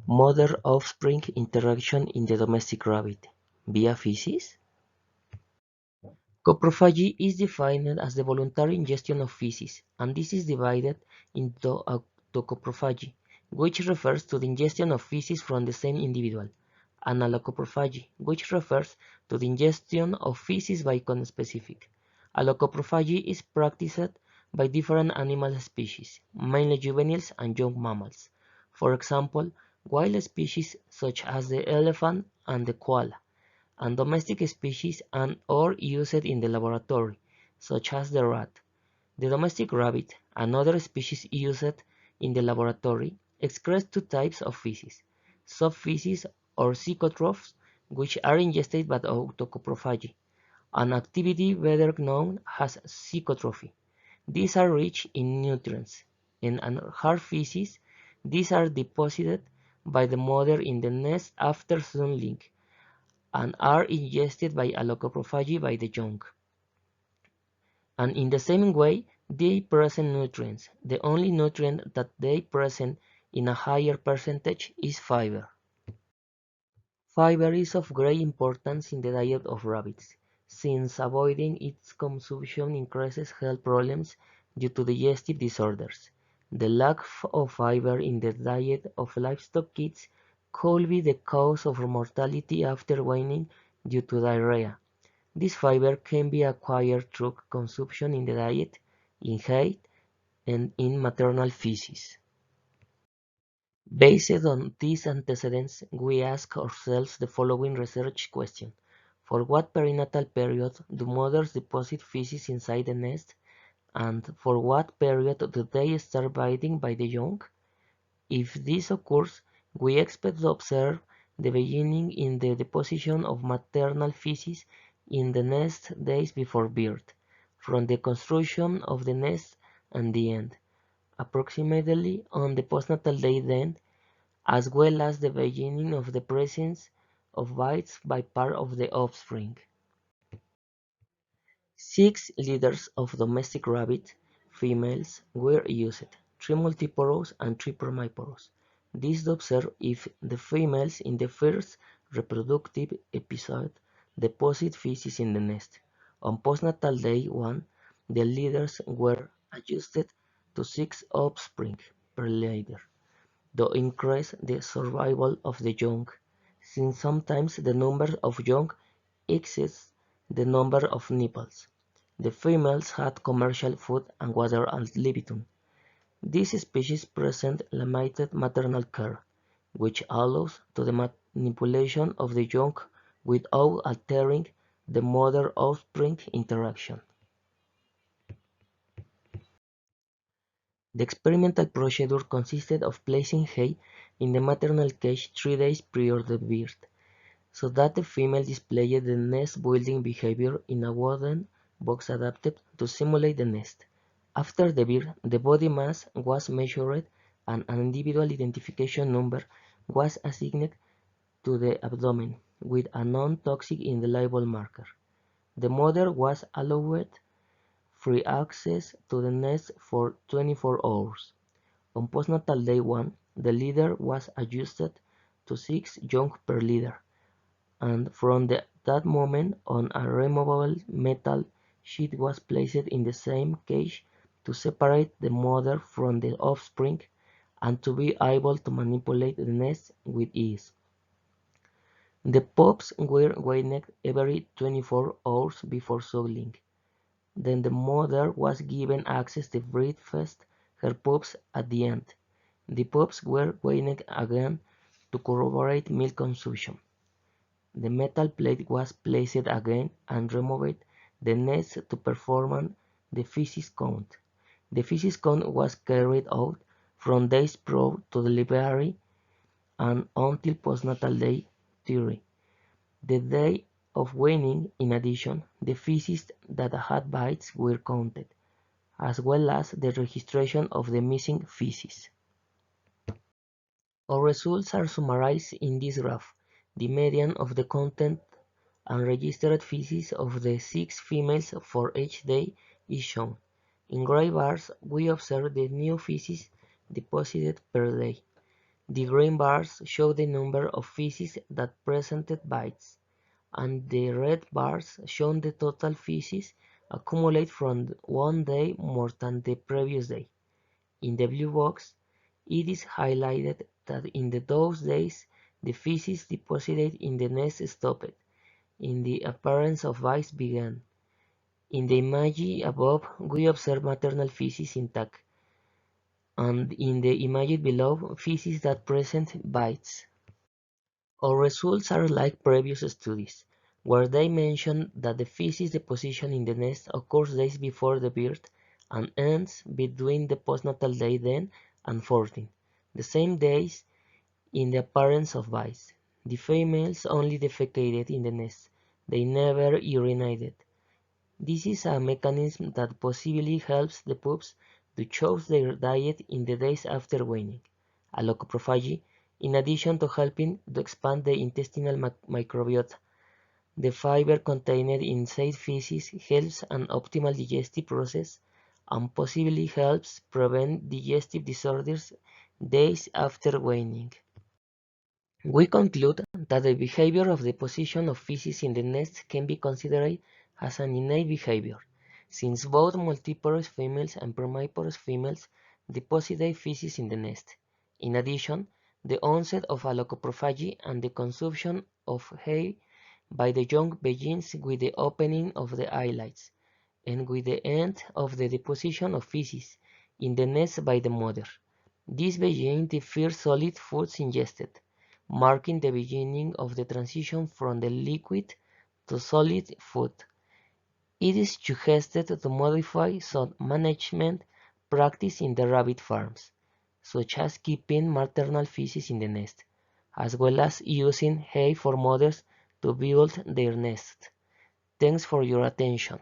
Mother-offspring interaction in the domestic rabbit, via feces? Coprophagy is defined as the voluntary ingestion of feces, and this is divided into autocoprophagy, which refers to the ingestion of feces from the same individual, and allocoprophagy, which refers to the ingestion of feces by conspecific. Allocoprophagy is practiced by different animal species, mainly juveniles and young mammals. For example, wild species such as the elephant and the koala, and domestic species and/or used in the laboratory, such as the rat. The domestic rabbit, another species used in the laboratory, excretes two types of feces: subfeces or psychotrophs, which are ingested by autocoprophagy, an activity better known as psychotrophy. These are rich in nutrients. In hard feces, these are deposited by the mother in the nest after suckling, and are ingested by allocoprophagy by the young. And in the same way, they present nutrients. The only nutrient that they present in a higher percentage is fiber. Fiber is of great importance in the diet of rabbits, since avoiding its consumption increases health problems due to digestive disorders. The lack of fiber in the diet of livestock kids could be the cause of mortality after weaning due to diarrhea. This fiber can be acquired through consumption in the diet, in hay, and in maternal feces. Based on these antecedents, we ask ourselves the following research question: for what perinatal period do mothers deposit feces inside the nest, and for what period do they start biting by the young? If this occurs, we expect to observe the beginning in the deposition of maternal feces in the nest days before birth, from the construction of the nest and the end, approximately on the postnatal day then, as well as the beginning of the presence of bites by part of the offspring. 6 litters of domestic rabbit females were used, 3 multiparous and 3 primiparous. This to observe if the females in the first reproductive episode deposit feces in the nest. On postnatal day 1, the litters were adjusted to 6 offspring per litter, to increase the survival of the young, since sometimes the number of young exceeds the number of nipples. The females had commercial food and water ad libitum. This species present limited maternal care, which allows to the manipulation of the young without altering the mother-offspring interaction. The experimental procedure consisted of placing hay in the maternal cage 3 days prior to birth, so that the female displayed the nest-building behavior in a wooden box adapted to simulate the nest. After the birth, the body mass was measured and an individual identification number was assigned to the abdomen with a non-toxic indelible marker. The mother was allowed free access to the nest for 24 hours. On postnatal day 1, the litter was adjusted to 6 young per litter, and from that moment on a removable metal sheet was placed in the same cage to separate the mother from the offspring and to be able to manipulate the nest with ease. The pups were weaned every 24 hours before suckling. Then the mother was given access to breastfeed her pups at the end. The pups were weaned again to corroborate milk consumption. The metal plate was placed again and removed the nest to perform the feces count. The feces count was carried out from days prior to delivery and until postnatal day 30. The day of weaning, in addition, the feces that had bites were counted, as well as the registration of the missing feces. Our results are summarized in this graph. The median of the content and registered feces of the 6 females for each day is shown. In gray bars, we observe the new feces deposited per day. The green bars show the number of feces that presented bites, and the red bars show the total feces accumulated from one day more than the previous day. In the blue box, it is highlighted that in those days the feces deposited in the nest stopped, and the appearance of bites began. In the image above, we observe maternal feces intact, and in the image below, feces that present bites. Our results are like previous studies, where they mention that the feces deposition in the nest occurs days before the birth and ends between the postnatal day 10 and 14, the same days in the appearance of bites. The females only defecated in the nest, they never urinated. This is a mechanism that possibly helps the pups to choose their diet in the days after weaning. Allocoprophagy, in addition to helping to expand the intestinal microbiota, the fiber contained in said feces helps an optimal digestive process and possibly helps prevent digestive disorders days after weaning. We conclude that the behavior of deposition of feces in the nest can be considered as an innate behavior, since both multiparous females and primiparous females deposit their feces in the nest. In addition, the onset of allocoprophagy and the consumption of hay by the young begins with the opening of the eyelids, and with the end of the deposition of feces in the nest by the mother. This begins the first solid foods ingested, marking the beginning of the transition from the liquid to solid food. It is suggested to modify some management practice in the rabbit farms, such as keeping maternal feces in the nest, as well as using hay for mothers to build their nest. Thanks for your attention.